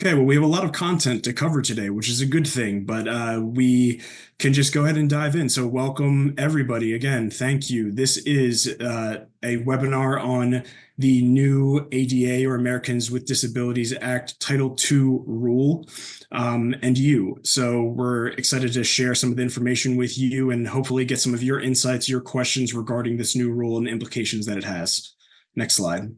Okay, well, we have a lot of content to cover today, which is a good thing, but we can just go ahead and dive in. So, welcome everybody again. Thank you. This is a webinar on the new ADA or Americans with Disabilities Act Title II rule and you. So, we're excited to share some of the information with you and hopefully get some of your insights, your questions regarding this new rule and the implications that it has. Next slide.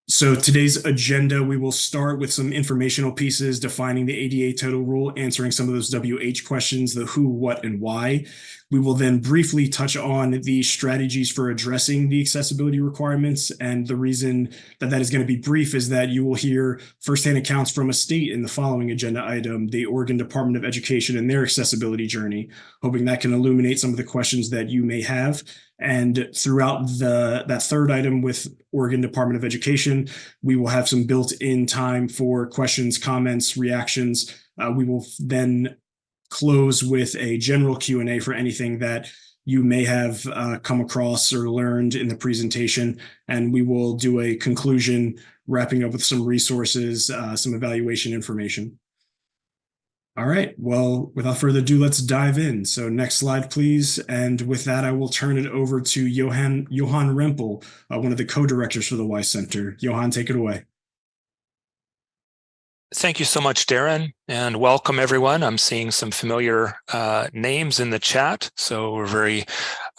So today's agenda, we will start with some informational pieces defining the ADA total rule, answering some of those WH questions, the who, what, and why. We will then briefly touch on the strategies for addressing the accessibility requirements. And the reason that that is going to be brief is that you will hear firsthand accounts from a state in the following agenda item, the Oregon Department of Education and their accessibility journey, hoping that can illuminate some of the questions that you may have. And throughout that third item with Oregon Department of Education, we will have some built-in time for questions, comments, reactions. We will then close with a general Q&A for anything that you may have come across or learned in the presentation. And we will do a conclusion, wrapping up with some resources, some evaluation information. All right. Well, without further ado, let's dive in. So next slide, please. And with that, I will turn it over to Johan Rempel, one of the co-directors for the Weiss Center. Johan, take it away. Thank you so much, Darren, and welcome everyone. I'm seeing some familiar names in the chat, so we're very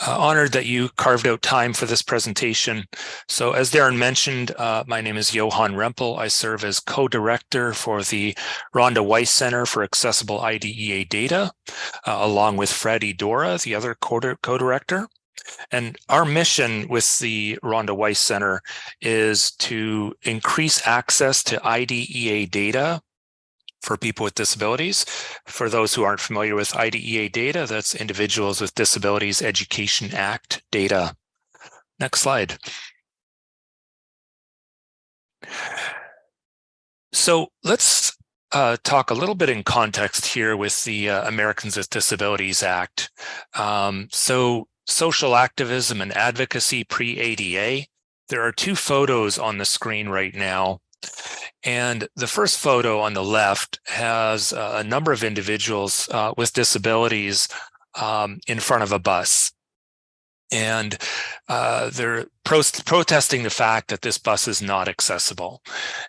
honored that you carved out time for this presentation. So as Darren mentioned, my name is Johan Rempel. I serve as co-director for the Rhonda Weiss Center for Accessible IDEA Data, along with Freddie Dora, the other co-director. And our mission with the Rhonda Weiss Center is to increase access to IDEA data for people with disabilities. For those who aren't familiar with IDEA data, that's Individuals with Disabilities Education Act data. Next slide. So let's talk a little bit in context here with the Americans with Disabilities Act. Social activism and advocacy pre-ADA. There are two photos on the screen right now. And the first photo on the left has a number of individuals with disabilities in front of a bus. And they're protesting the fact that this bus is not accessible.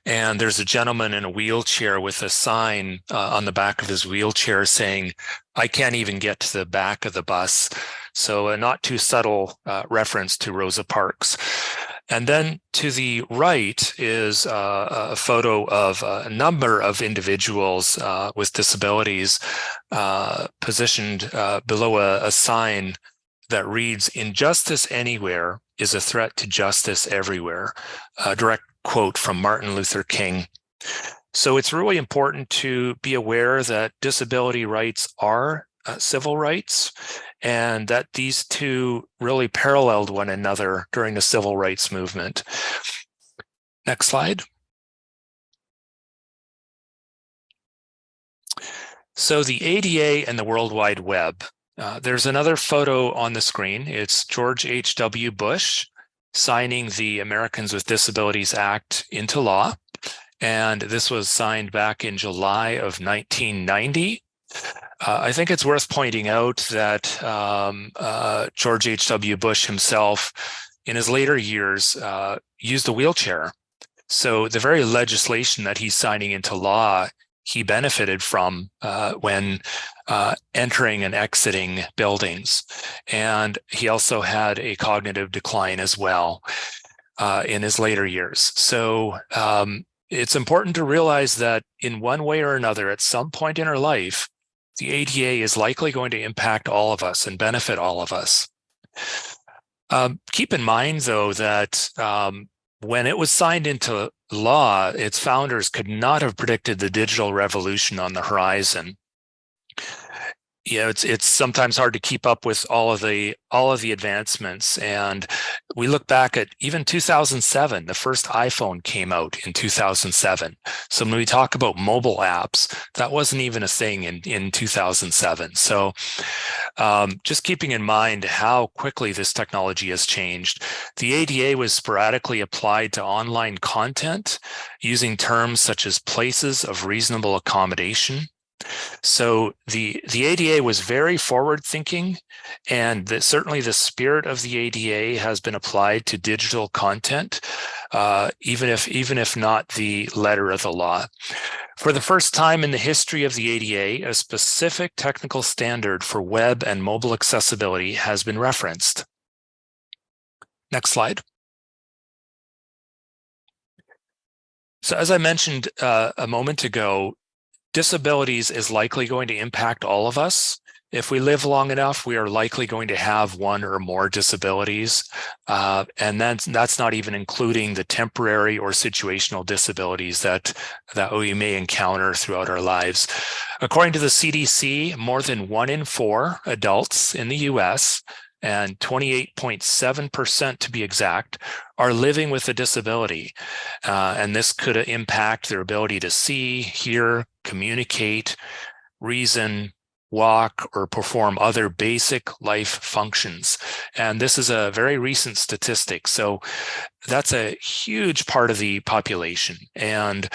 And there's a gentleman in a wheelchair with a sign on the back of his wheelchair saying, "I can't even get to the back of the bus." So a not too subtle reference to Rosa Parks. And then to the right is a photo of a number of individuals with disabilities positioned below a sign that reads, "Injustice anywhere is a threat to justice everywhere," a direct quote from Martin Luther King. So it's really important to be aware that disability rights are civil rights, and that these two really paralleled one another during the civil rights movement. Next slide. So the ADA and the World Wide Web. There's another photo on the screen. It's George H.W. Bush signing the Americans with Disabilities Act into law. And this was signed back in July of 1990. I think it's worth pointing out that George H.W. Bush himself, in his later years, used a wheelchair. So the very legislation that he's signing into law, he benefited from when entering and exiting buildings. And he also had a cognitive decline as well in his later years. So it's important to realize that in one way or another, at some point in our life, the ADA is likely going to impact all of us and benefit all of us. Keep in mind, though, that when it was signed into law, its founders could not have predicted the digital revolution on the horizon. Yeah, it's sometimes hard to keep up with all of the advancements. And we look back at even 2007, the first iPhone came out in 2007. So when we talk about mobile apps, that wasn't even a thing in 2007. So just keeping in mind how quickly this technology has changed. The ADA was sporadically applied to online content using terms such as places of reasonable accommodation. So the ADA was very forward thinking, and certainly the spirit of the ADA has been applied to digital content, even if not the letter of the law. For the first time in the history of the ADA, a specific technical standard for web and mobile accessibility has been referenced. Next slide. So as I mentioned a moment ago, disabilities is likely going to impact all of us. If we live long enough, we are likely going to have one or more disabilities. And that's not even including the temporary or situational disabilities that we may encounter throughout our lives. According to the CDC, more than 1 in 4 adults in the US, and 28.7% to be exact, are living with a disability. And this could impact their ability to see, hear, communicate, reason, walk, or perform other basic life functions. And this is a very recent statistic. So that's a huge part of the population, and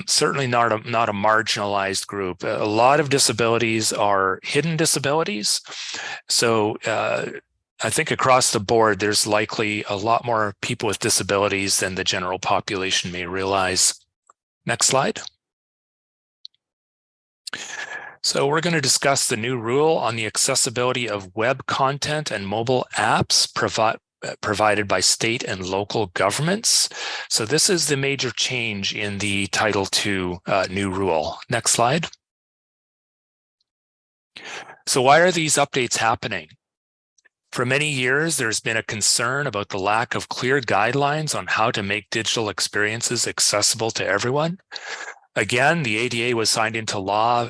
certainly not a marginalized group. A lot of disabilities are hidden disabilities. So I think across the board, there's likely a lot more people with disabilities than the general population may realize. Next slide. So we're going to discuss the new rule on the accessibility of web content and mobile apps provided by state and local governments. So this is the major change in the Title II new rule. Next slide. So why are these updates happening? For many years, there's been a concern about the lack of clear guidelines on how to make digital experiences accessible to everyone. Again, the ADA was signed into law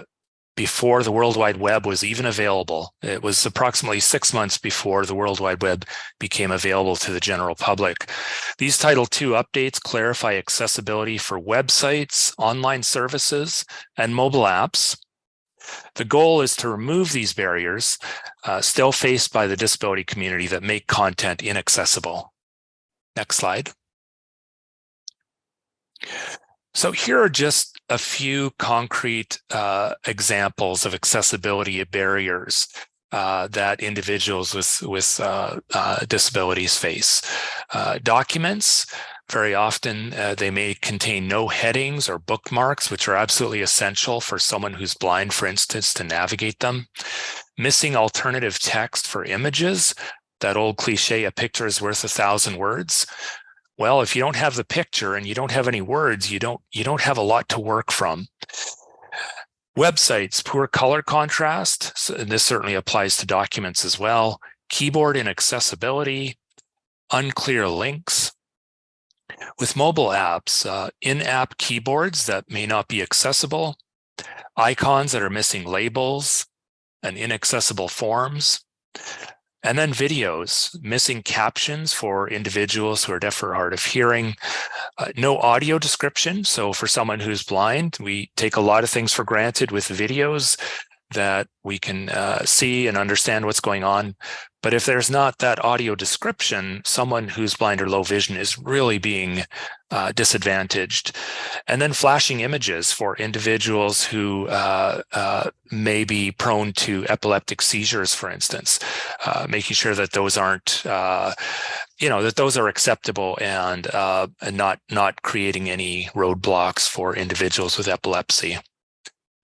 before the World Wide Web was even available. It was approximately 6 months before the World Wide Web became available to the general public. These Title II updates clarify accessibility for websites, online services, and mobile apps. The goal is to remove these barriers still faced by the disability community that make content inaccessible. Next slide. So here are just a few concrete examples of accessibility barriers that individuals with disabilities face. Documents, very often they may contain no headings or bookmarks, which are absolutely essential for someone who's blind, for instance, to navigate them. Missing alternative text for images, that old cliche, a picture is worth 1,000 words. Well, if you don't have the picture and you don't have any words, you don't have a lot to work from. Websites, poor color contrast, so this certainly applies to documents as well. Keyboard inaccessibility, unclear links. With mobile apps, in-app keyboards that may not be accessible, icons that are missing labels, and inaccessible forms. And then videos, missing captions for individuals who are deaf or hard of hearing, no audio description. So for someone who's blind, we take a lot of things for granted with videos that we can see and understand what's going on. But if there's not that audio description, someone who's blind or low vision is really being disadvantaged. And then flashing images for individuals who may be prone to epileptic seizures, for instance, making sure that those aren't, that those are acceptable and not creating any roadblocks for individuals with epilepsy.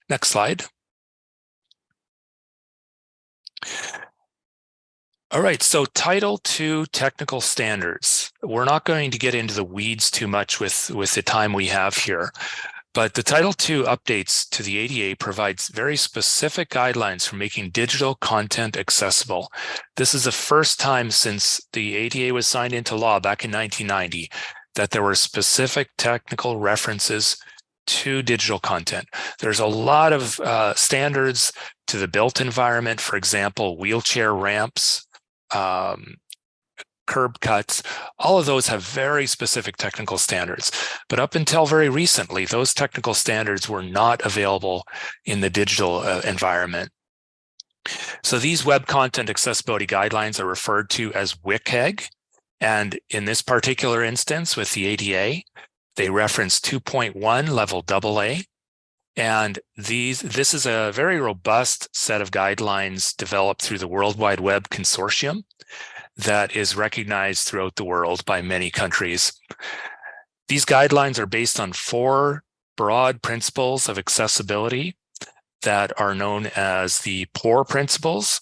Next slide. All right, so Title II technical standards. We're not going to get into the weeds too much with the time we have here, but the Title II updates to the ADA provides very specific guidelines for making digital content accessible. This is the first time since the ADA was signed into law back in 1990 that there were specific technical references to digital content. There's a lot of standards to the built environment, for example, wheelchair ramps, curb cuts, all of those have very specific technical standards. But up until very recently, those technical standards were not available in the digital environment. So these web content accessibility guidelines are referred to as WCAG. And in this particular instance with the ADA, they reference 2.1 level AA. And this is a very robust set of guidelines developed through the World Wide Web Consortium that is recognized throughout the world by many countries. These guidelines are based on 4 broad principles of accessibility that are known as the POUR principles,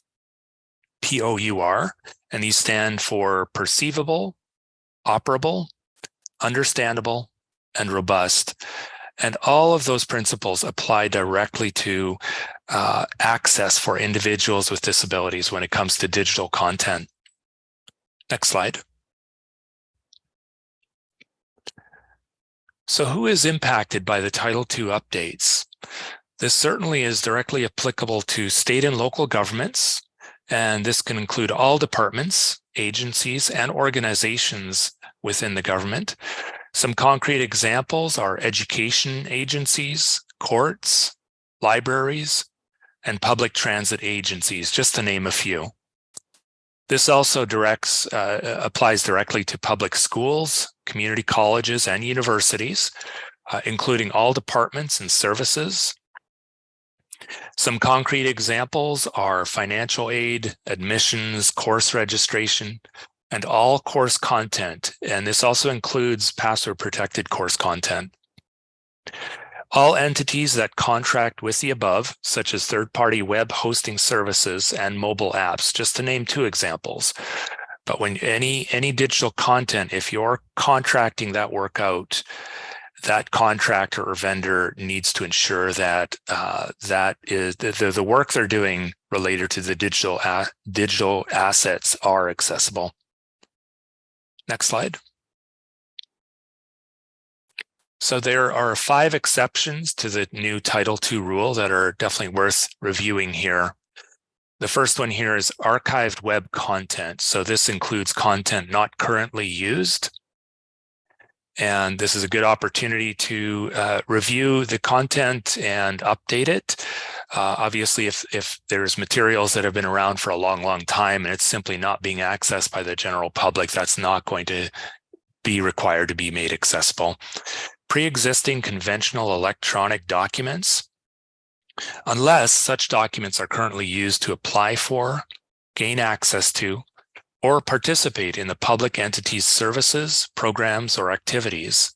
P-O-U-R, and these stand for perceivable, operable, understandable, and robust. And all of those principles apply directly to access for individuals with disabilities when it comes to digital content. Next slide. So who is impacted by the Title II updates? This certainly is directly applicable to state and local governments, and this can include all departments, agencies, and organizations within the government. Some concrete examples are education agencies, courts, libraries, and public transit agencies, just to name a few. This also applies directly to public schools, community colleges, and universities, including all departments and services. Some concrete examples are financial aid, admissions, course registration, and all course content. And this also includes password-protected course content. All entities that contract with the above, such as third-party web hosting services and mobile apps, just to name 2 examples. But when any digital content, if you're contracting that work out, that contractor or vendor needs to ensure that the work they're doing related to the digital assets are accessible. Next slide. So there are 5 exceptions to the new Title II rule that are definitely worth reviewing here. The first one here is archived web content. So this includes content not currently used. And this is a good opportunity to review the content and update it. Obviously, if there's materials that have been around for a long, long time and it's simply not being accessed by the general public, that's not going to be required to be made accessible. Pre-existing conventional electronic documents, unless such documents are currently used to apply for, gain access to, or participate in the public entity's services, programs, or activities.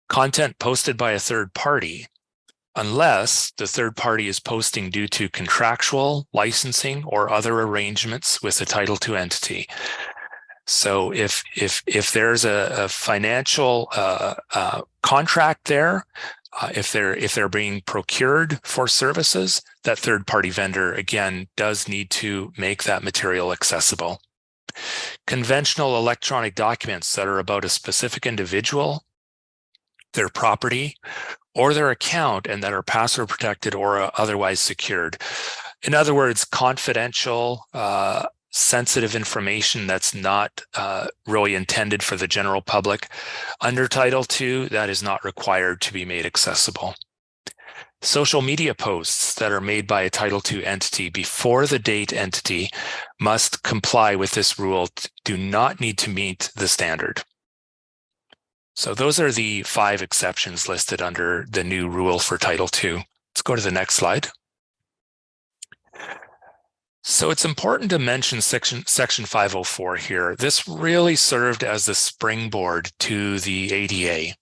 Content posted by a third party, unless the third party is posting due to contractual, licensing, or other arrangements with the Title II entity. So if there's a financial contract there, if they're being procured for services, that third-party vendor again does need to make that material accessible. Conventional electronic documents that are about a specific individual, their property, or their account, and that are password protected or otherwise secured. In other words, confidential, sensitive information that's not really intended for the general public. Under Title II, that is not required to be made accessible. Social media posts that are made by a Title II entity before the date entity must comply with this rule, do not need to meet the standard. So those are the 5 exceptions listed under the new rule for Title II. Let's go to the next slide. So it's important to mention Section 504 here. This really served as the springboard to the ADA.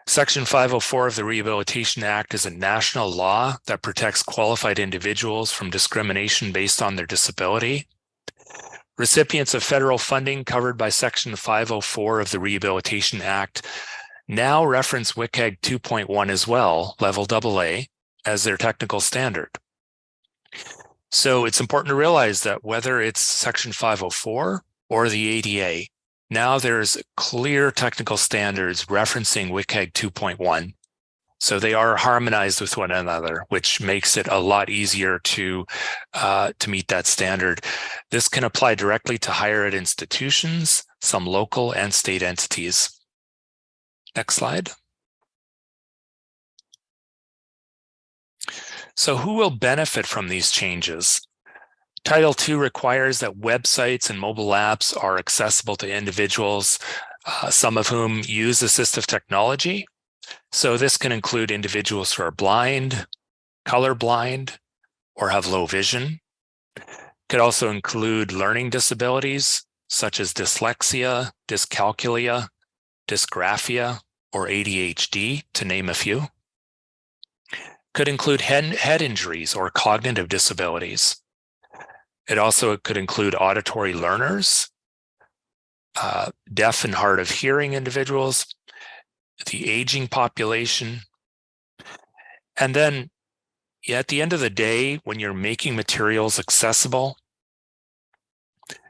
Section 504 of the Rehabilitation Act is a national law that protects qualified individuals from discrimination based on their disability. Recipients of federal funding covered by Section 504 of the Rehabilitation Act now reference WCAG 2.1 as well, level AA, as their technical standard. So it's important to realize that whether it's Section 504 or the ADA, now there's clear technical standards referencing WCAG 2.1. So they are harmonized with one another, which makes it a lot easier to meet that standard. This can apply directly to higher ed institutions, some local and state entities. Next slide. So who will benefit from these changes? Title II requires that websites and mobile apps are accessible to individuals, some of whom use assistive technology. So this can include individuals who are blind, colorblind, or have low vision. It could also include learning disabilities such as dyslexia, dyscalculia, dysgraphia, or ADHD, to name a few. Could include head injuries or cognitive disabilities. It also could include auditory learners, deaf and hard of hearing individuals, the aging population. And then at the end of the day, when you're making materials accessible,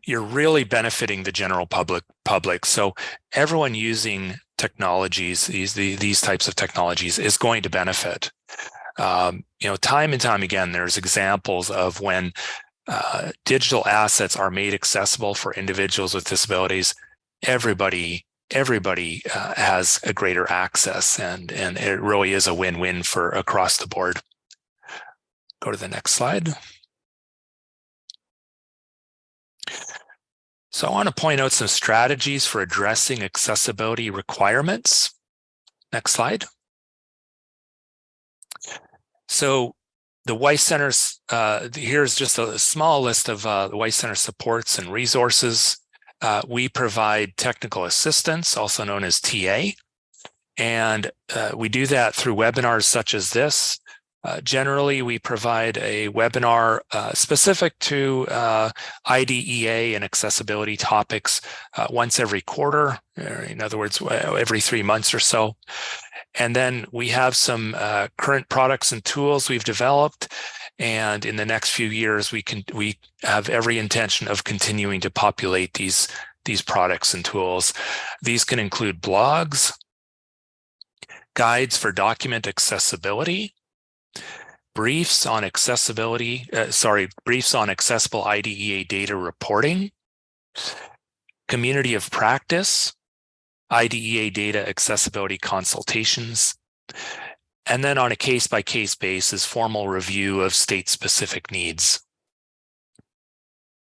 you're really benefiting the general public. So everyone using technologies, these types of technologies, is going to benefit. Time and time again, there's examples of when digital assets are made accessible for individuals with disabilities. Everybody has a greater access, and it really is a win-win for across the board. Go to the next slide. So I want to point out some strategies for addressing accessibility requirements. Next slide. So the Weiss Center, here's just a small list of the Weiss Center supports and resources. We provide technical assistance, also known as TA, and we do that through webinars such as this. Generally, we provide a webinar specific to IDEA and accessibility topics once every quarter, or in other words, every 3 months or so. And then we have some current products and tools we've developed, and in the next few years, we have every intention of continuing to populate these products and tools. These can include blogs, guides for document accessibility, briefs on accessible IDEA data reporting, community of practice, IDEA data accessibility consultations, and then on a case-by-case basis, formal review of state-specific needs.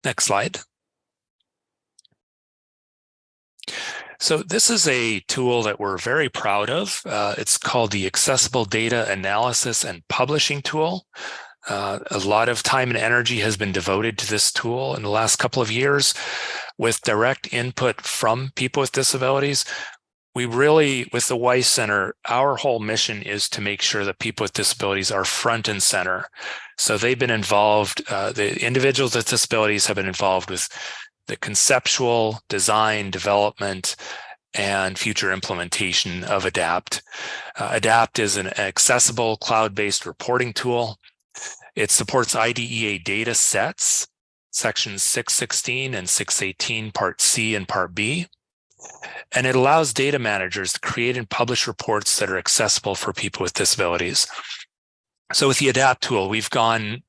Next slide. So this is a tool that we're very proud of. It's called the Accessible Data Analysis and Publishing Tool. A lot of time and energy has been devoted to this tool in the last couple of years with direct input from people with disabilities. We really, with the Weiss Center, our whole mission is to make sure that people with disabilities are front and center. So they've been involved, the individuals with disabilities have been involved with the conceptual design, development, and future implementation of ADAPT. ADAPT is an accessible cloud-based reporting tool. It supports IDEA data sets, sections 616 and 618, Part C and Part B. And it allows data managers to create and publish reports that are accessible for people with disabilities. So with the ADAPT tool, we've gone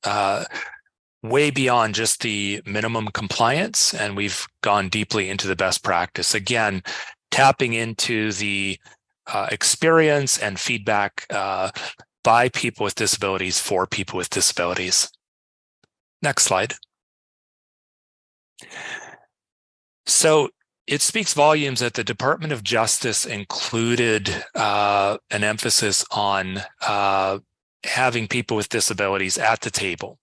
way beyond just the minimum compliance, and we've gone deeply into the best practice. Again, tapping into the experience and feedback by people with disabilities for people with disabilities. Next slide. So it speaks volumes that the Department of Justice included an emphasis on having people with disabilities at the table.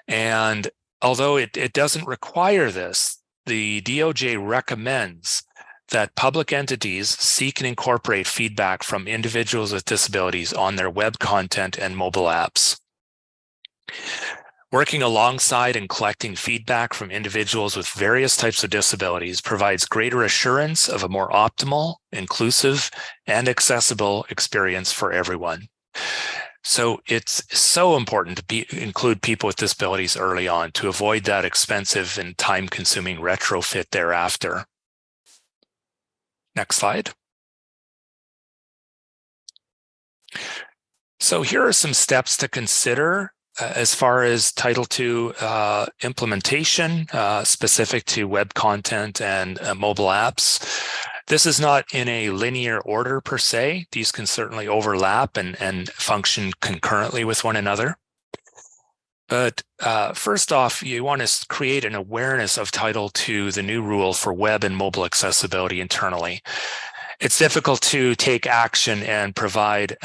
And although it doesn't require this, the DOJ recommends that public entities seek and incorporate feedback from individuals with disabilities on their web content and mobile apps. Working alongside and collecting feedback from individuals with various types of disabilities provides greater assurance of a more optimal, inclusive, and accessible experience for everyone. So it's so important to include people with disabilities early on to avoid that expensive and time-consuming retrofit thereafter. Next slide. So here are some steps to consider as far as Title II implementation specific to web content and mobile apps. This is not in a linear order per se. These can certainly overlap and function concurrently with one another. But first off, you want to create an awareness of Title II, the new rule for web and mobile accessibility internally. It's difficult to take action and provide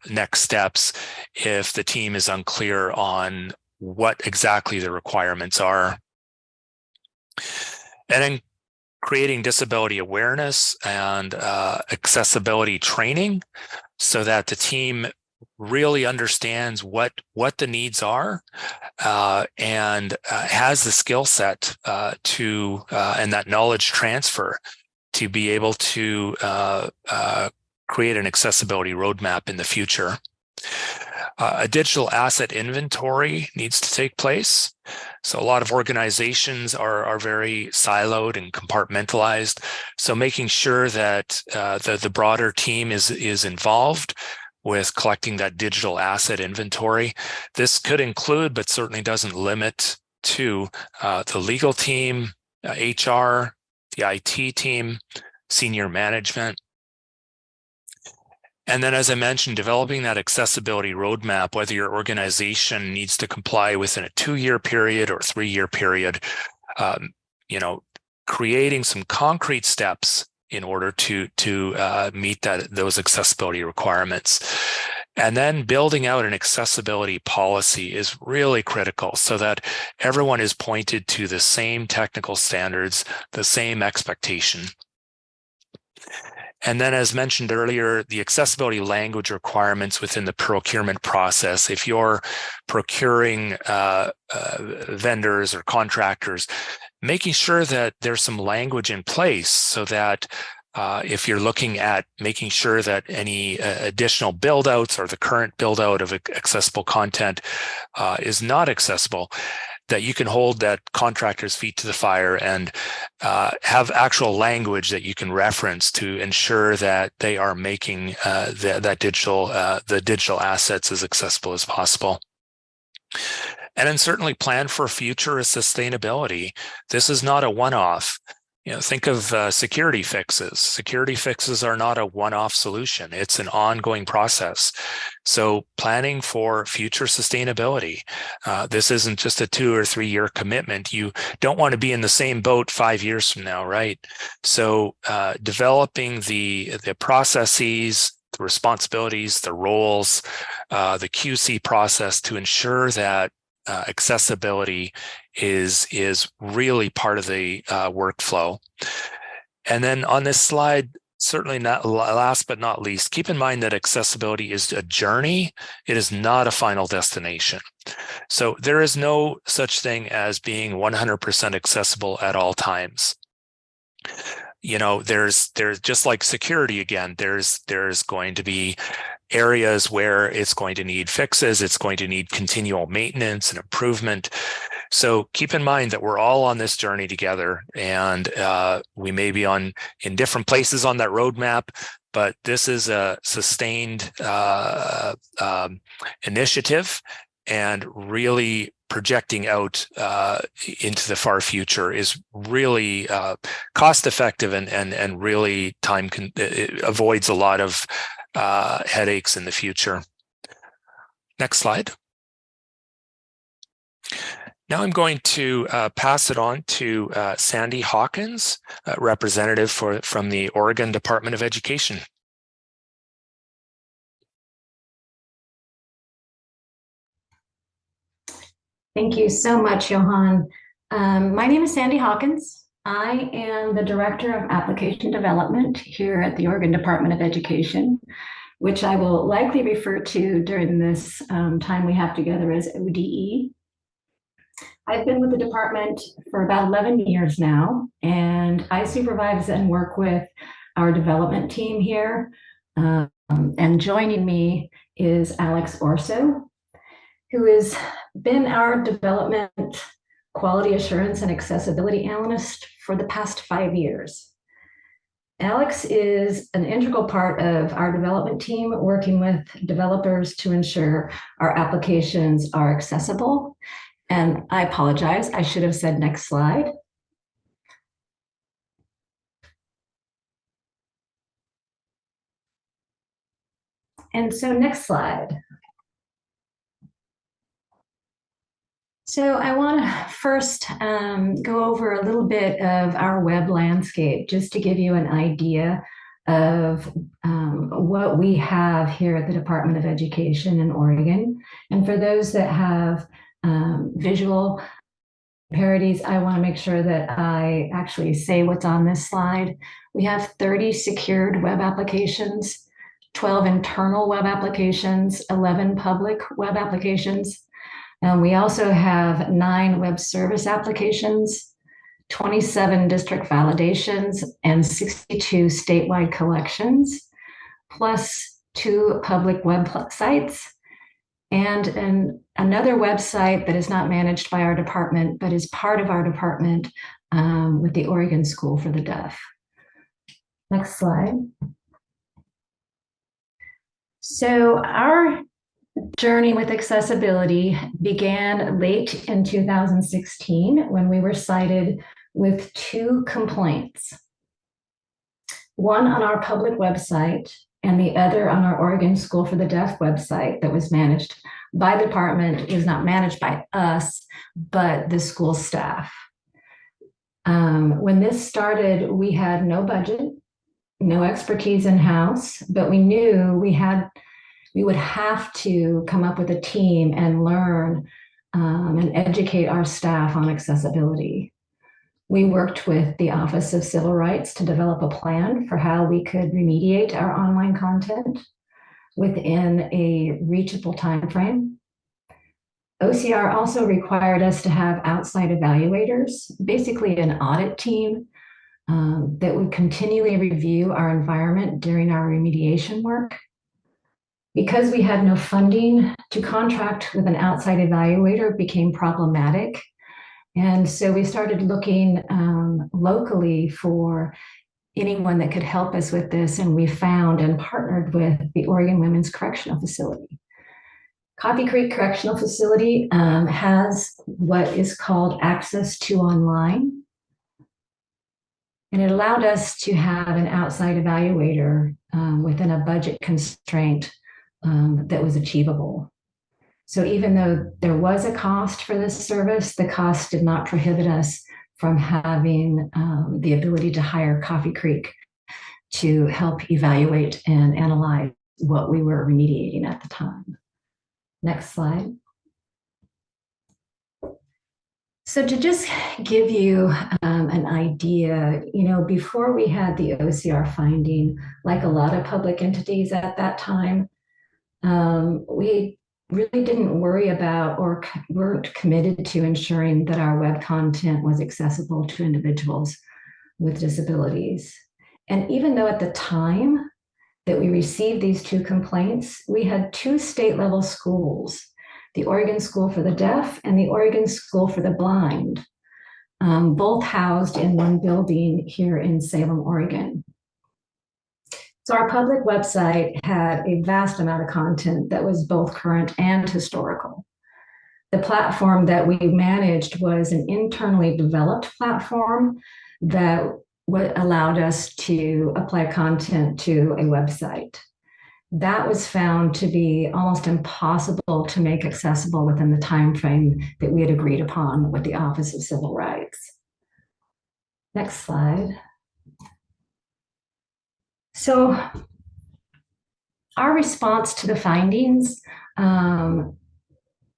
next steps if the team is unclear on what exactly the requirements are. And then creating disability awareness and accessibility training so that the team really understands what the needs are and has the skill set to and that knowledge transfer to be able to create an accessibility roadmap in the future. A digital asset inventory needs to take place. So a lot of organizations are very siloed and compartmentalized. So making sure that the broader team is involved with collecting that digital asset inventory. This could include, but certainly doesn't limit to the legal team, HR, the IT team, senior management. And then, as I mentioned, developing that accessibility roadmap, whether your organization needs to comply within a 2-year period or 3-year period, creating some concrete steps in order to meet those accessibility requirements. And then building out an accessibility policy is really critical so that everyone is pointed to the same technical standards, the same expectation. And then, as mentioned earlier, the accessibility language requirements within the procurement process. If you're procuring vendors or contractors, making sure that there's some language in place so that if you're looking at making sure that any additional build-outs or the current build-out of accessible content is not accessible, that you can hold that contractor's feet to the fire and have actual language that you can reference to ensure that they are making the digital assets as accessible as possible. And then certainly plan for future sustainability. This is not a one-off. Think of security fixes. Security fixes are not a one-off solution. It's an ongoing process. So planning for future sustainability. This isn't just a 2 or 3 year commitment. You don't want to be in the same boat 5 years from now, right? So developing the processes, the responsibilities, the roles, the QC process to ensure that accessibility is really part of the workflow. And then on this slide, certainly not last but not least, keep in mind that accessibility is a journey. It is not a final destination. So there is no such thing as being 100% accessible at all times. There's just like security again, there's going to be areas where it's going to need fixes, it's going to need continual maintenance and improvement. So keep in mind that we're all on this journey together, and we may be in different places on that roadmap, but this is a sustained initiative, and really projecting out into the far future is really cost effective and really it avoids a lot of headaches in the future. Next slide. Now I'm going to pass it on to Sandy Hawkins, representative from the Oregon Department of Education. Thank you so much, Johan. My name is Sandy Hawkins. I am the Director of Application Development here at the Oregon Department of Education, which I will likely refer to during this time we have together as ODE. I've been with the department for about 11 years now, and I supervise and work with our development team here. And joining me is Alex Orso, who has been our development quality assurance and accessibility analyst for the past 5 years. Alex is an integral part of our development team, working with developers to ensure our applications are accessible. And I apologize, I should have said next slide. And so next slide. So I want to first go over a little bit of our web landscape, just to give you an idea of what we have here at the Department of Education in Oregon. And for those that have visual parodies, I want to make sure that I actually say what's on this slide. We have 30 secured web applications, 12 internal web applications, 11 public web applications. And we also have 9 web service applications, 27 district validations, and 62 statewide collections, plus 2 public websites, and another website that is not managed by our department, but is part of our department with the Oregon School for the Deaf. Next slide. So our journey with accessibility began late in 2016 when we were cited with 2 complaints. One on our public website and the other on our Oregon School for the Deaf website that was managed by the department. It was not managed by us, but the school staff. When this started, we had no budget, no expertise in-house, but we knew we would have to come up with a team and learn and educate our staff on accessibility. We worked with the Office of Civil Rights to develop a plan for how we could remediate our online content within a reachable timeframe. OCR also required us to have outside evaluators, basically an audit team that would continually review our environment during our remediation work. Because we had no funding, to contract with an outside evaluator became problematic. And so we started looking locally for anyone that could help us with this. And we found and partnered with the Oregon Women's Correctional Facility. Coffee Creek Correctional Facility has what is called Access to Online. And it allowed us to have an outside evaluator within a budget constraint that was achievable. So even though there was a cost for this service, the cost did not prohibit us from having the ability to hire Coffee Creek to help evaluate and analyze what we were remediating at the time. Next slide. So to just give you an idea, before we had the OCR finding, like a lot of public entities at that time, we really didn't worry about or weren't committed to ensuring that our web content was accessible to individuals with disabilities. And even though at the time that we received these 2 complaints, we had 2 state-level schools, the Oregon School for the Deaf and the Oregon School for the Blind, both housed in one building here in Salem, Oregon. So our public website had a vast amount of content that was both current and historical. The platform that we managed was an internally developed platform that allowed us to apply content to a website. That was found to be almost impossible to make accessible within the time frame that we had agreed upon with the Office of Civil Rights. Next slide. So our response to the findings,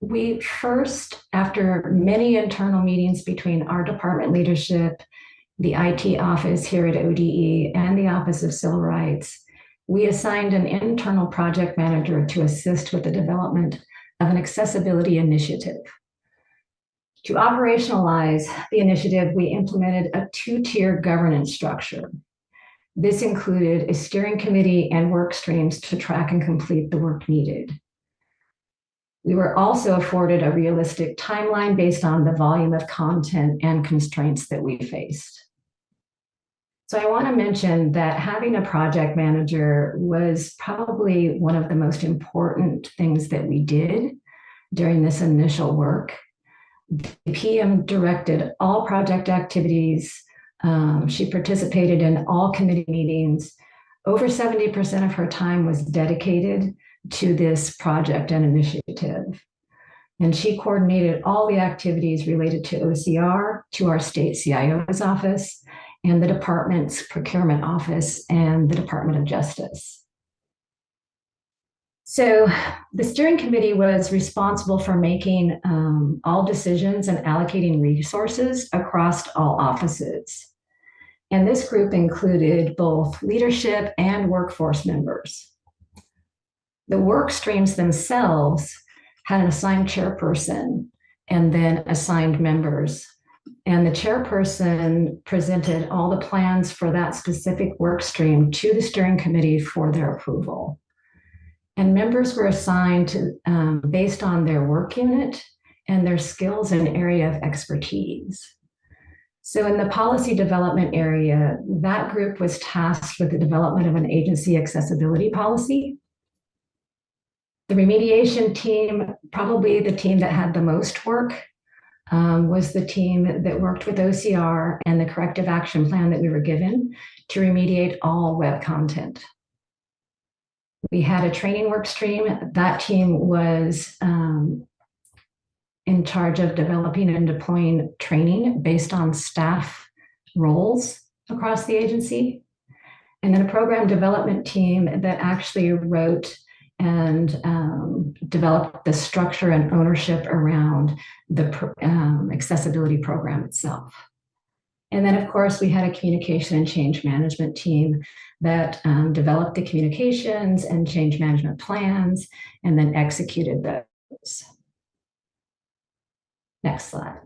we first, after many internal meetings between our department leadership, the IT office here at ODE, and the Office of Civil Rights, we assigned an internal project manager to assist with the development of an accessibility initiative. To operationalize the initiative, we implemented a 2-tier governance structure. This included a steering committee and work streams to track and complete the work needed. We were also afforded a realistic timeline based on the volume of content and constraints that we faced. So I want to mention that having a project manager was probably one of the most important things that we did during this initial work. The PM directed all project activities. She participated in all committee meetings. Over 70% of her time was dedicated to this project and initiative. And she coordinated all the activities related to OCR, to our state CIO's office, and the department's procurement office and the Department of Justice. So the steering committee was responsible for making all decisions and allocating resources across all offices. And this group included both leadership and workforce members. The work streams themselves had an assigned chairperson and then assigned members. And the chairperson presented all the plans for that specific work stream to the steering committee for their approval. And members were assigned to, based on their work unit and their skills and area of expertise. So in the policy development area, that group was tasked with the development of an agency accessibility policy. The remediation team, probably the team that had the most work, was the team that worked with OCR and the corrective action plan that we were given to remediate all web content. We had a training work stream. That team was in charge of developing and deploying training based on staff roles across the agency. And then a program development team that actually wrote and developed the structure and ownership around the accessibility program itself. And then, of course, we had a communication and change management team that developed the communications and change management plans and then executed those. Next slide.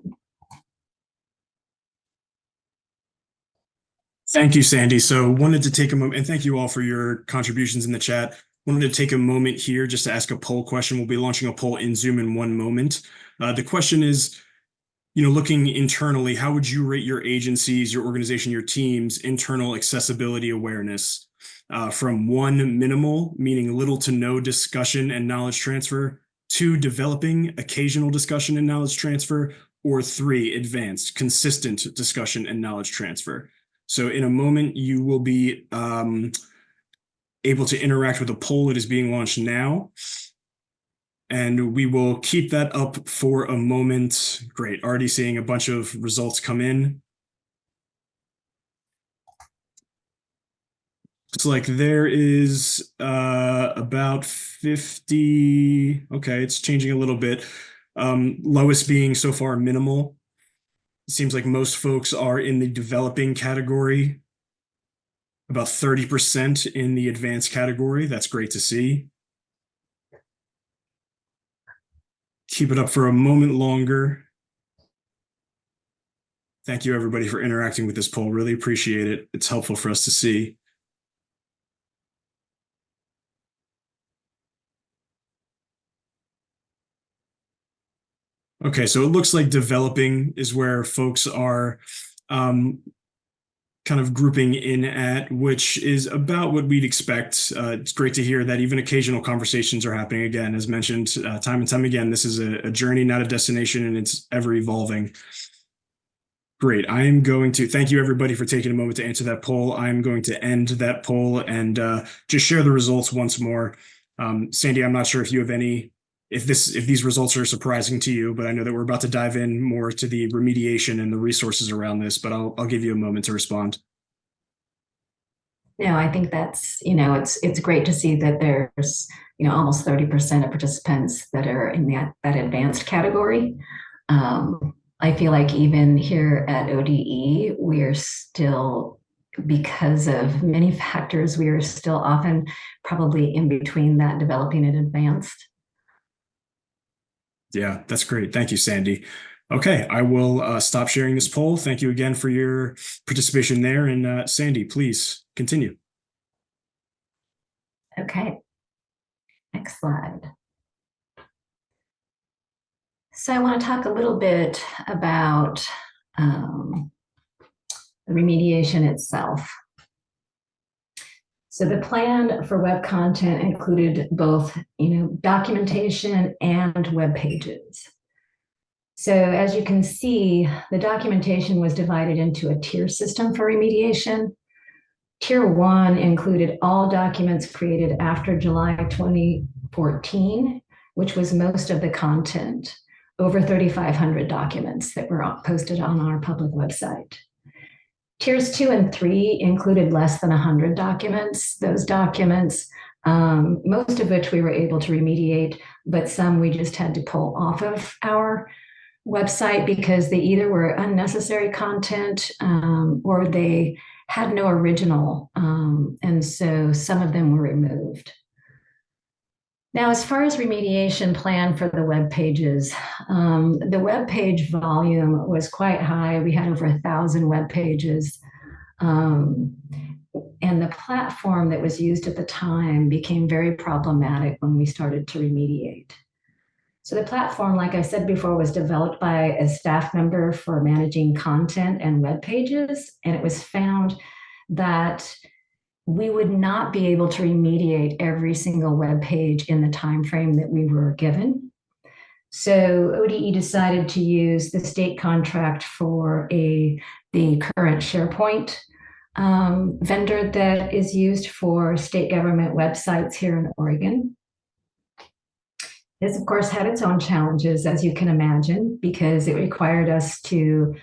Thank you, Sandy. So wanted to take a moment, and thank you all for your contributions in the chat. Wanted to take a moment here just to ask a poll question. We'll be launching a poll in Zoom in one moment. The question is, looking internally, how would you rate your agencies, your organization, your team's internal accessibility awareness? From 1, minimal, meaning little to no discussion and knowledge transfer, 2, developing, occasional discussion and knowledge transfer, or 3, advanced, consistent discussion and knowledge transfer. So in a moment, you will be able to interact with a poll that is being launched now. And we will keep that up for a moment. Great, already seeing a bunch of results come in. Looks like there is about 50. Okay, it's changing a little bit. Lowest being so far minimal. It seems like most folks are in the developing category. About 30% in the advanced category. That's great to see. Keep it up for a moment longer. Thank you, everybody, for interacting with this poll. Really appreciate it. It's helpful for us to see. Okay, so it looks like developing is where folks are kind of grouping in at, which is about what we'd expect. It's great to hear that even occasional conversations are happening. Again, as mentioned time and time again, this is a journey, not a destination, and it's ever evolving. Great. I am going to thank you, everybody, for taking a moment to answer that poll. I'm going to end that poll and just share the results once more. Sandy, I'm not sure if you have any, if these results are surprising to you, but I know that we're about to dive in more to the remediation and the resources around this, but I'll give you a moment to respond. No, I think that's, it's great to see that there's, almost 30% of participants that are in that advanced category. I feel like even here at ODE, we are still, because of many factors, we are still often probably in between that developing and advanced. Yeah, that's great. Thank you, Sandy. Okay, I will stop sharing this poll. Thank you again for your participation there. And Sandy, please continue. Okay, next slide. So I want to talk a little bit about the remediation itself. So the plan for web content included both, documentation and web pages. So as you can see, the documentation was divided into a tier system for remediation. Tier 1 included all documents created after July 2014, which was most of the content, over 3,500 documents that were posted on our public website. Tiers 2 and 3 included less than 100 documents. Those documents, most of which we were able to remediate, but some we just had to pull off of our website because they either were unnecessary content or they had no original, and so some of them were removed. Now, as far as remediation plan for the web pages, the web page volume was quite high. We had over 1,000 web pages. And the platform that was used at the time became very problematic when we started to remediate. So the platform, like I said before, was developed by a staff member for managing content and web pages, and it was found that we would not be able to remediate every single web page in the time frame that we were given. So ODE decided to use the state contract for the current SharePoint vendor that is used for state government websites here in Oregon. This, of course, had its own challenges, as you can imagine, because it required us to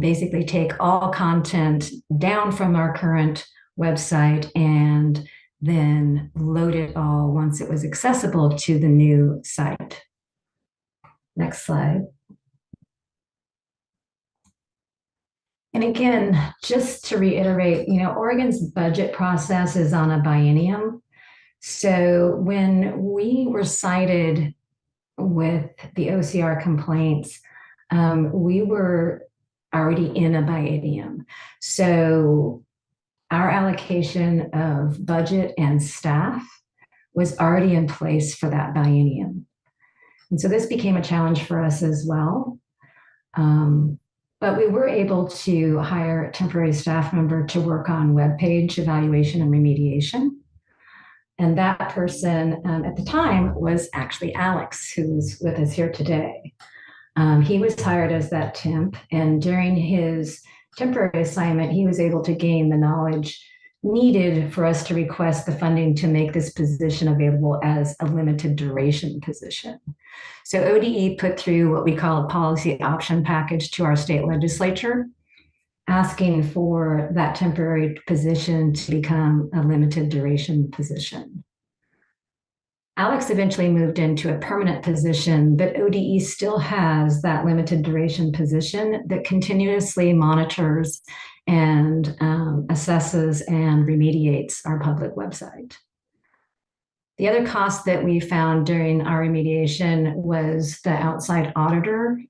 basically take all content down from our current website and then load it all once it was accessible to the new site. Next slide. And again, just to reiterate, Oregon's budget process is on a biennium. So when we were cited with the OCR complaints, we were already in a biennium. So our allocation of budget and staff was already in place for that biennium. And so this became a challenge for us as well. But we were able to hire a temporary staff member to work on web page evaluation and remediation. And that person at the time was actually Alex, who's with us here today. He was hired as that temp, and during his temporary assignment, he was able to gain the knowledge needed for us to request the funding to make this position available as a limited duration position. So ODE put through what we call a policy option package to our state legislature, asking for that temporary position to become a limited duration position. Alex eventually moved into a permanent position, but ODE still has that limited duration position that continuously monitors and assesses and remediates our public website. The other cost that we found during our remediation was the outside auditor.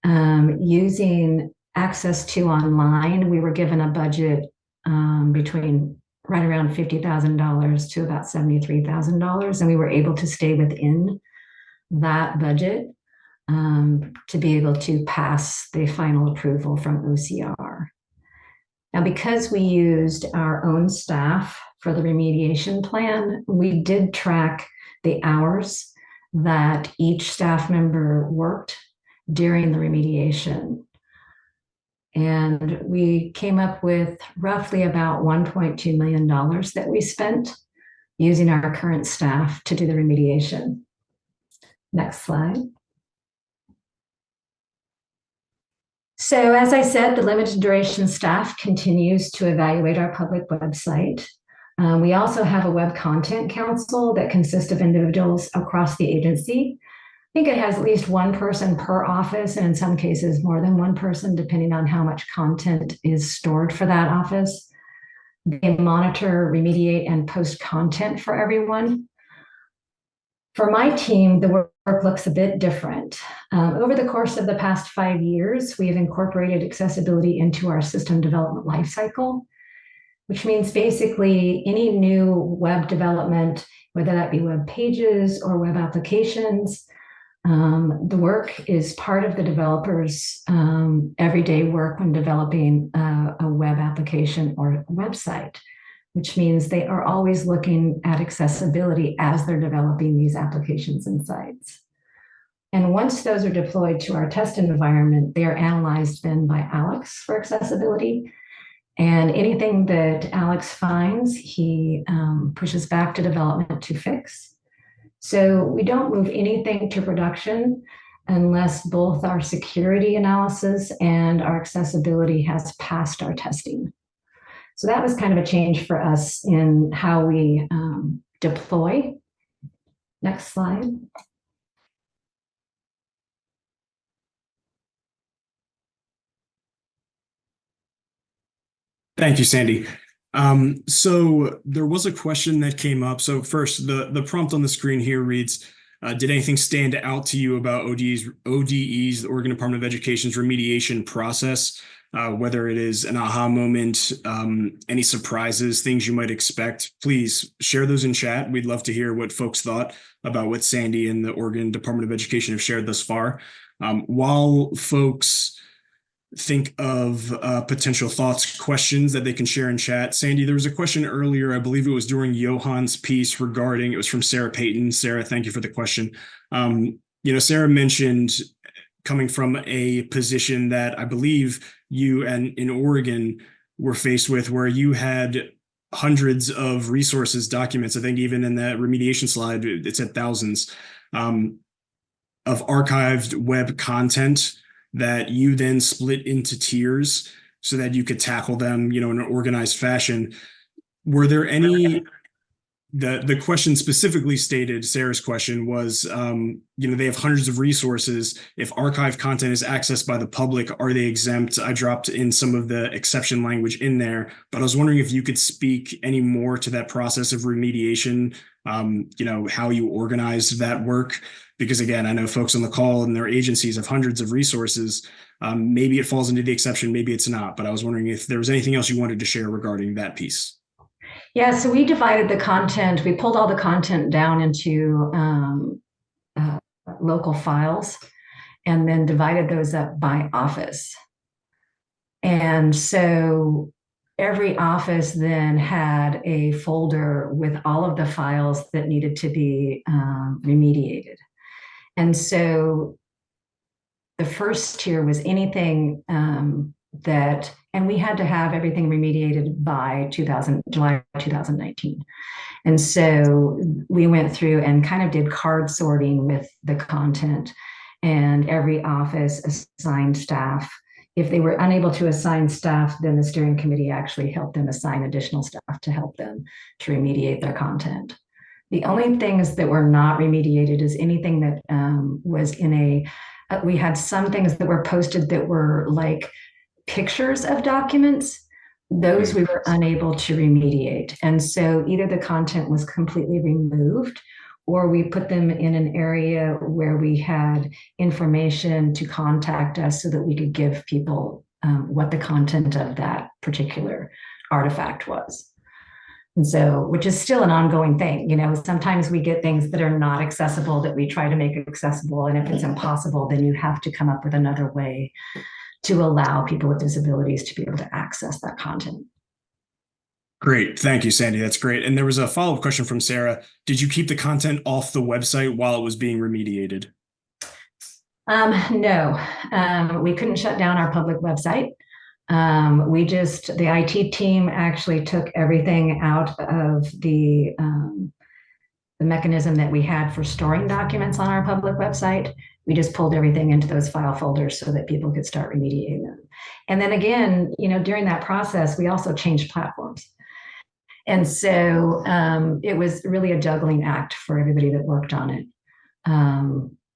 Using access to online, we were given a budget between right around $50,000 to about $73,000, and we were able to stay within that budget to be able to pass the final approval from OCR. Now, because we used our own staff for the remediation plan, we did track the hours that each staff member worked during the remediation. And we came up with roughly about $1.2 million that we spent using our current staff to do the remediation. Next slide. So as I said, the limited duration staff continues to evaluate our public website. We also have a web content council that consists of individuals across the agency. I think it has at least one person per office, and in some cases more than one person, depending on how much content is stored for that office. They monitor, remediate, and post content for everyone. For my team, the work looks a bit different. Over the course of the past 5 years, we have incorporated accessibility into our system development lifecycle, which means basically any new web development, whether that be web pages or web applications, The work is part of the developer's everyday work when developing a web application or website, which means they are always looking at accessibility as they're developing these applications and sites. And once those are deployed to our test environment, they are analyzed then by Alex for accessibility. And anything that Alex finds, he pushes back to development to fix. So we don't move anything to production unless both our security analysis and our accessibility has passed our testing. So that was kind of a change for us in how we deploy. Next slide. Thank you, Sandy. So there was a question that came up. So first, the prompt on the screen here reads, did anything stand out to you about ODE's, the Oregon Department of Education's remediation process, whether it is an aha moment, any surprises, things you might expect? Please share those in chat. We'd love to hear what folks thought about what Sandy and the Oregon Department of Education have shared thus far. While folks think of potential thoughts, questions that they can share in chat. Sandy, there was a question earlier, I believe it was during Johann's piece regarding, it was from Sarah Payton. Sarah, thank you for the question. Sarah mentioned coming from a position that I believe you and in Oregon were faced with, where you had hundreds of resources, documents. I think even in that remediation slide, it said thousands of archived web content that you then split into tiers so that you could tackle them, in an organized fashion. Were there any, the question specifically stated, Sarah's question was, they have hundreds of resources. If archived content is accessed by the public, are they exempt? I dropped in some of the exception language in there, but I was wondering if you could speak any more to that process of remediation, how you organized that work. Because again, I know folks on the call and their agencies have hundreds of resources. Maybe it falls into the exception, maybe it's not, but I was wondering if there was anything else you wanted to share regarding that piece. Yeah, so we divided the content, we pulled all the content down into local files and then divided those up by office. And so every office then had a folder with all of the files that needed to be remediated. And so the first tier was anything and we had to have everything remediated by July 2019. And so we went through and kind of did card sorting with the content, and every office assigned staff. If they were unable to assign staff, then the steering committee actually helped them assign additional staff to help them to remediate their content. The only things that were not remediated is anything that was we had some things that were posted that were like pictures of documents. Those we were unable to remediate. And so either the content was completely removed, or we put them in an area where we had information to contact us so that we could give people what the content of that particular artifact was. And so, which is still an ongoing thing. Sometimes we get things that are not accessible that we try to make accessible. And if it's impossible, then you have to come up with another way to allow people with disabilities to be able to access that content. Great. Thank you, Sandy. That's great. And there was a follow-up question from Sarah. Did you keep the content off the website while it was being remediated? No, we couldn't shut down our public website. The IT team actually took everything out of the mechanism that we had for storing documents on our public website. We just pulled everything into those file folders so that people could start remediating them. And then again, during that process, we also changed platforms. And so it was really a juggling act for everybody that worked on it.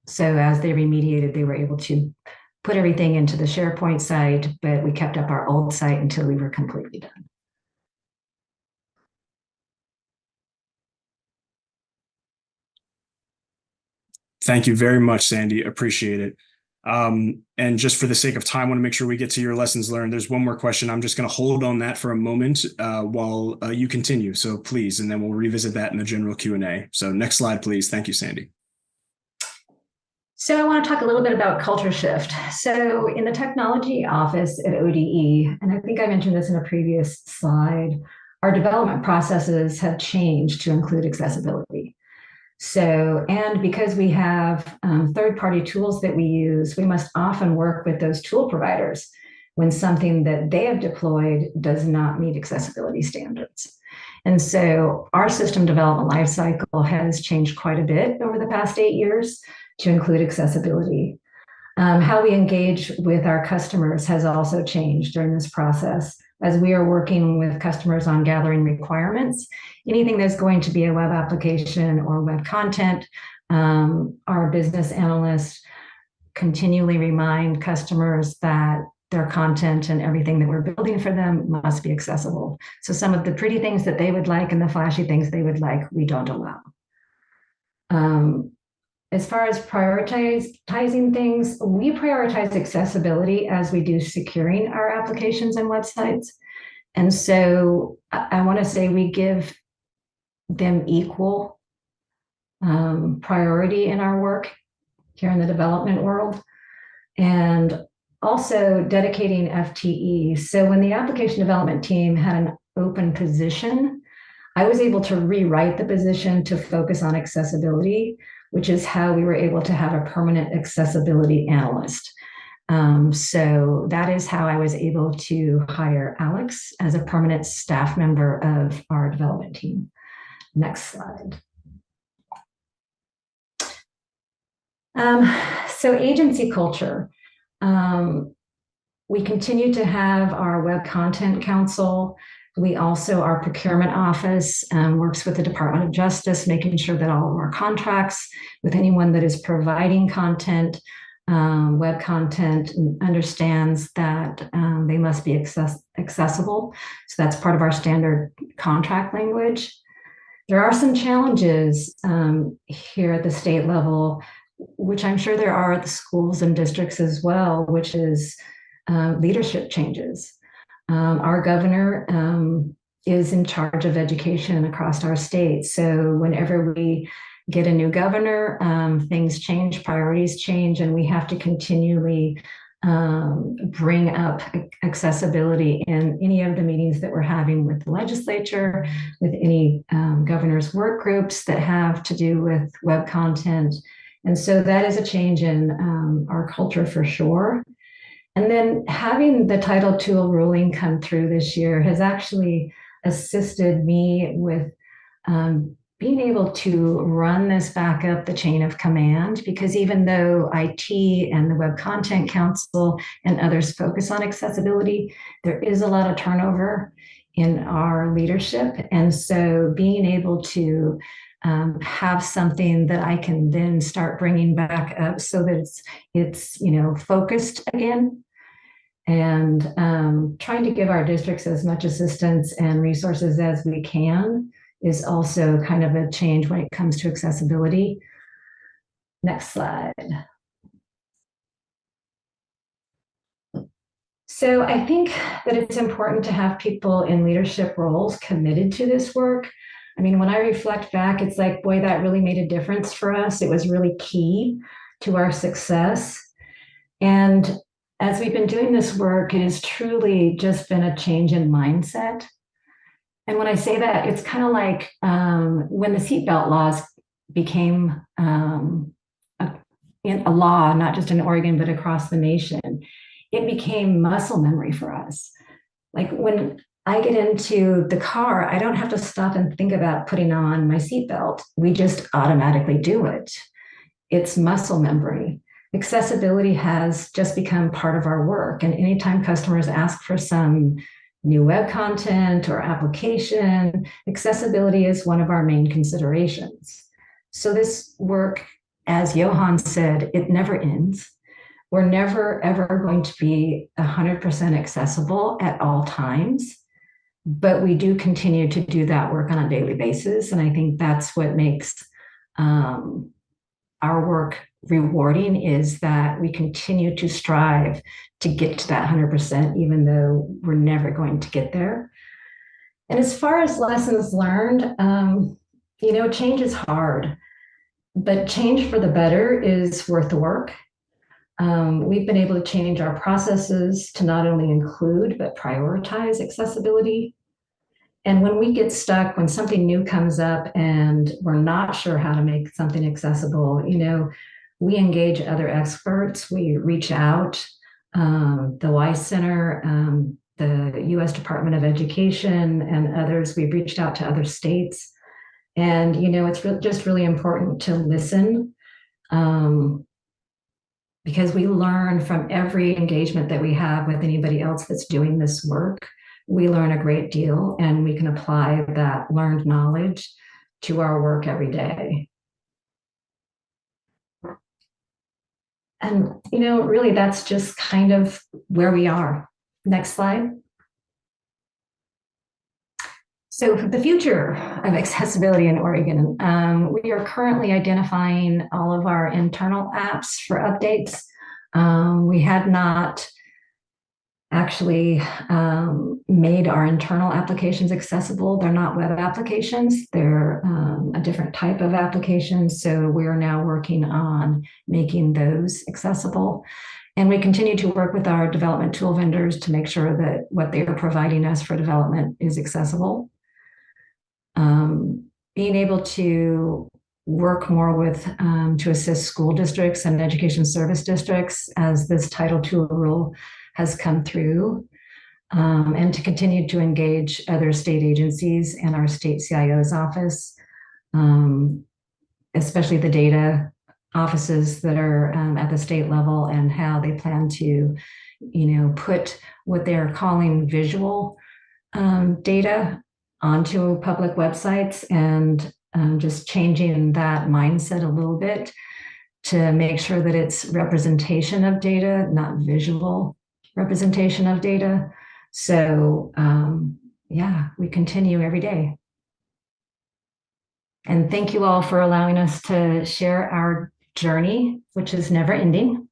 So as they remediated, they were able to put everything into the SharePoint site, but we kept up our old site until we were completely done. Thank you very much, Sandy. Appreciate it. And just for the sake of time, I want to make sure we get to your lessons learned. There's one more question. I'm just going to hold on that for a moment while you continue. So please, and then we'll revisit that in the general Q&A. So next slide, please. Thank you, Sandy. So I want to talk a little bit about culture shift. So in the technology office at ODE, and I think I mentioned this in a previous slide, our development processes have changed to include accessibility. So, and because we have third-party tools that we use, we must often work with those tool providers when something that they have deployed does not meet accessibility standards. And so our system development lifecycle has changed quite a bit over the past 8 years to include accessibility. How we engage with our customers has also changed during this process as we are working with customers on gathering requirements. Anything that's going to be a web application or web content, our business analysts continually remind customers that their content and everything that we're building for them must be accessible. So some of the pretty things that they would like and the flashy things they would like, we don't allow. As far as prioritizing things, we prioritize accessibility as we do securing our applications and websites. And so I want to say we give them equal priority in our work here in the development world. And also dedicating FTE. So when the application development team had an open position, I was able to rewrite the position to focus on accessibility, which is how we were able to have a permanent accessibility analyst. So that is how I was able to hire Alex as a permanent staff member of our development team. Next slide. So agency culture. We continue to have our Web Content Council. We also, our procurement office works with the Department of Justice, making sure that all of our contracts with anyone that is providing content, web content, understands that they must be accessible. So that's part of our standard contract language. There are some challenges here at the state level, which I'm sure there are at the schools and districts as well, which is leadership changes. Our governor is in charge of education across our state. So whenever we get a new governor, things change, priorities change, and we have to continually bring up accessibility in any of the meetings that we're having with the legislature, with any governor's work groups that have to do with web content. And so that is a change in our culture for sure. And then having the Title II ruling come through this year has actually assisted me with being able to run this back up the chain of command, because even though IT and the Web Content Council and others focus on accessibility, there is a lot of turnover in our leadership. And so being able to have something that I can then start bringing back up so that it's focused again, and trying to give our districts as much assistance and resources as we can is also kind of a change when it comes to accessibility. Next slide. So I think that it's important to have people in leadership roles committed to this work. I mean, when I reflect back, it's like, boy, that really made a difference for us. It was really key to our success. And as we've been doing this work, it has truly just been a change in mindset. And when I say that, it's kind of like when the seatbelt laws became a law, not just in Oregon, but across the nation, it became muscle memory for us. Like when I get into the car, I don't have to stop and think about putting on my seatbelt. We just automatically do it. It's muscle memory. Accessibility has just become part of our work. And anytime customers ask for some new web content or application, accessibility is one of our main considerations. So this work, as Johan said, it never ends. We're never, ever going to be 100% accessible at all times, but we do continue to do that work on a daily basis. And I think that's what makes our work rewarding, is that we continue to strive to get to that 100%, even though we're never going to get there. And as far as lessons learned, change is hard. but change for the better is worth the work. We've been able to change our processes to not only include, but prioritize accessibility. And when we get stuck, when something new comes up and we're not sure how to make something accessible, we engage other experts. We reach out, the Weiss Center, the U.S. Department of Education, and others. We've reached out to other states. And, it's just really important to listen, because we learn from every engagement that we have with anybody else that's doing this work. We learn a great deal, and we can apply that learned knowledge to our work every day. And, really, that's just kind of where we are. Next slide. So the future of accessibility in Oregon, we are currently identifying all of our internal apps for updates. We had not actually made our internal applications accessible. They're not web applications. They're a different type of application. So we're now working on making those accessible. And we continue to work with our development tool vendors to make sure that what they are providing us for development is accessible. Being able to work more with to assist school districts and education service districts as this Title II rule has come through, and to continue to engage other state agencies and our state CIO's office, especially the data offices that are at the state level, and how they plan to, put what they're calling visual data onto public websites, and just changing that mindset a little bit to make sure that it's representation of data, not visual representation of data. So yeah, we continue every day. And thank you all for allowing us to share our journey, which is never ending.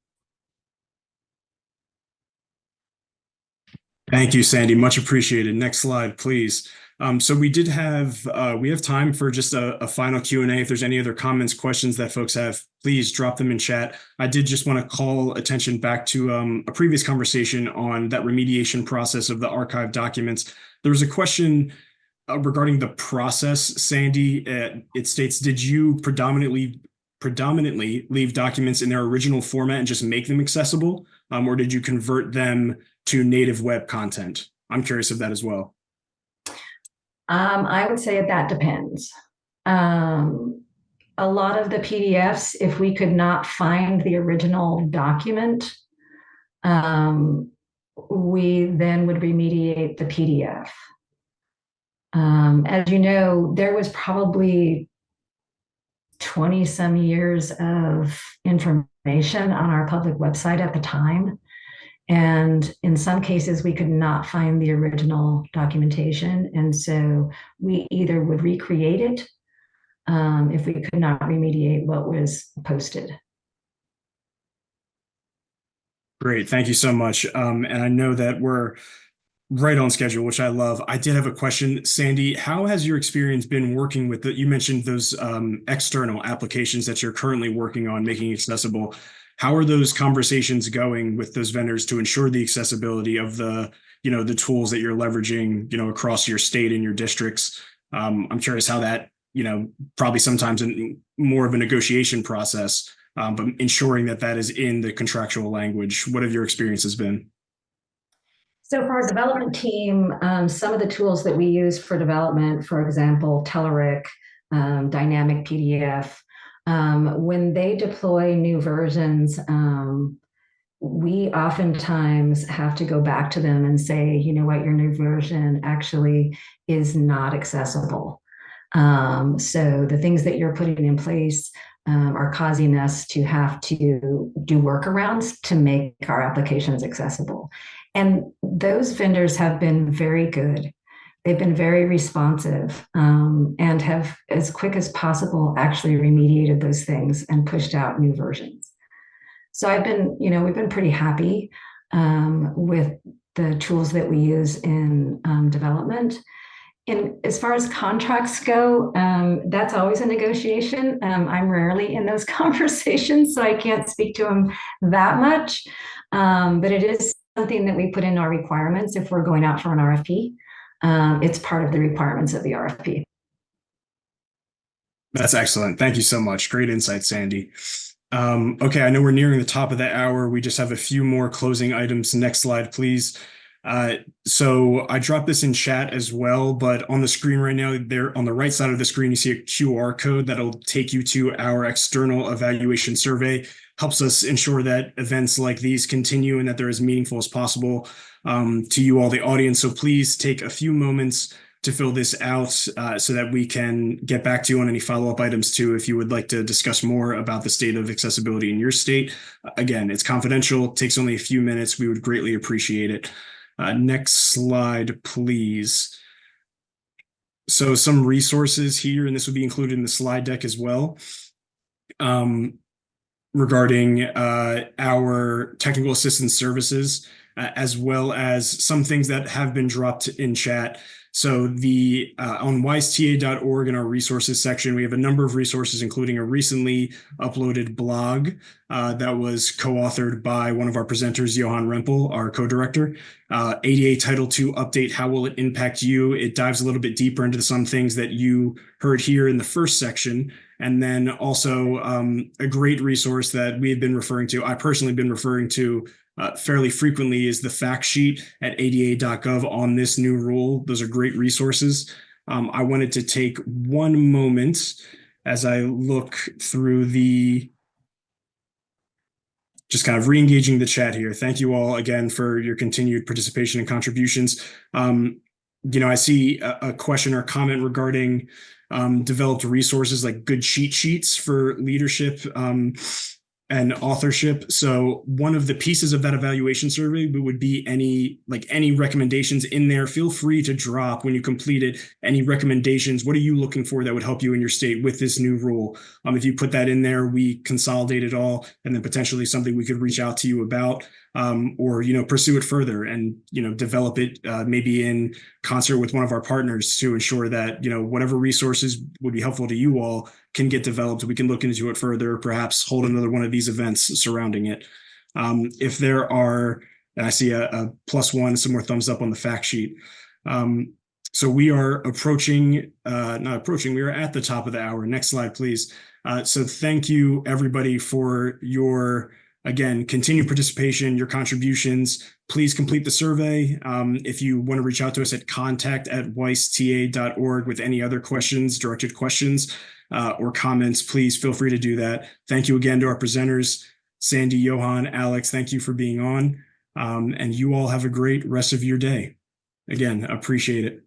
Thank you, Sandy. Much appreciated. Next slide, please. So we have time for just a final Q&A. If there's any other comments, questions that folks have, please drop them in chat. I did just want to call attention back to a previous conversation on that remediation process of the archived documents. There was a question regarding the process, Sandy. It states, did you predominantly leave documents in their original format and just make them accessible? Or did you convert them to native web content? I'm curious of that as well. I would say that depends. A lot of the PDFs, if we could not find the original document, we then would remediate the PDF. As you know, there was probably 20 some years of information on our public website at the time. And in some cases, we could not find the original documentation. And so we either would recreate it if we could not remediate what was posted. Great. Thank you so much. And I know that we're right on schedule, which I love. I did have a question. Sandy, how has your experience been working with you mentioned those external applications that you're currently working on making accessible. How are those conversations going with those vendors to ensure the accessibility of the tools that you're leveraging, across your state and your districts? I'm curious how that, probably sometimes in more of a negotiation process, but ensuring that is in the contractual language. What have your experiences been? So for our development team, some of the tools that we use for development, for example, Telerik, Dynamic PDF, when they deploy new versions, we oftentimes have to go back to them and say, you know what, your new version actually is not accessible. So the things that you're putting in place are causing us to have to do workarounds to make our applications accessible. And those vendors have been very good. They've been very responsive, and have, as quick as possible, actually remediated those things and pushed out new versions. So we've been pretty happy with the tools that we use in development. as far as contracts go, that's always a negotiation. I'm rarely in those conversations, so I can't speak to them that much. But it is something that we put in our requirements if we're going out for an RFP. It's part of the requirements of the RFP. That's excellent. Thank you so much. Great insight, Sandy. Okay, I know we're nearing the top of the hour. We just have a few more closing items. Next slide, please. So I dropped this in chat as well, but on the screen right now, there on the right side of the screen, you see a QR code that'll take you to our external evaluation survey. Helps us ensure that events like these continue and that they're as meaningful as possible to you all, the audience. So please take a few moments to fill this out so that we can get back to you on any follow-up items too, if you would like to discuss more about the state of accessibility in your state. Again, it's confidential, takes only a few minutes. We would greatly appreciate it. Next slide, please. So some resources here, and this would be included in the slide deck as well, regarding our technical assistance services, as well as some things that have been dropped in chat. So on weissta.org in our resources section, we have a number of resources, including a recently uploaded blog that was co-authored by one of our presenters, Johan Rempel, our co-director. ADA Title II update, how will it impact you? It dives a little bit deeper into some things that you heard here in the first section. And then also a great resource that we have been referring to, I personally been referring to fairly frequently, is the fact sheet at ada.gov on this new rule. Those are great resources. I wanted to take one moment as I look through just kind of re-engaging the chat here. Thank you all again for your continued participation and contributions. I see a question or comment regarding developed resources like good cheat sheets for leadership and authorship. So one of the pieces of that evaluation survey would be any recommendations in there. Feel free to drop when you complete it, any recommendations. What are you looking for that would help you in your state with this new rule? If you put that in there, we consolidate it all, and then potentially something we could reach out to you about, or pursue it further and develop it maybe in concert with one of our partners to ensure that whatever resources would be helpful to you all can get developed. We can look into it further, perhaps hold another one of these events surrounding it. If there are, and I see a +1, some more thumbs up on the fact sheet. So we are we are at the top of the hour. Next slide, please. So thank you everybody for your, again, continued participation, your contributions. Please complete the survey. If you want to reach out to us at contact@weissta.org with any other questions, directed questions, or comments, please feel free to do that. Thank you again to our presenters, Sandy, Johan, Alex. Thank you for being on. And you all have a great rest of your day. Again, appreciate it.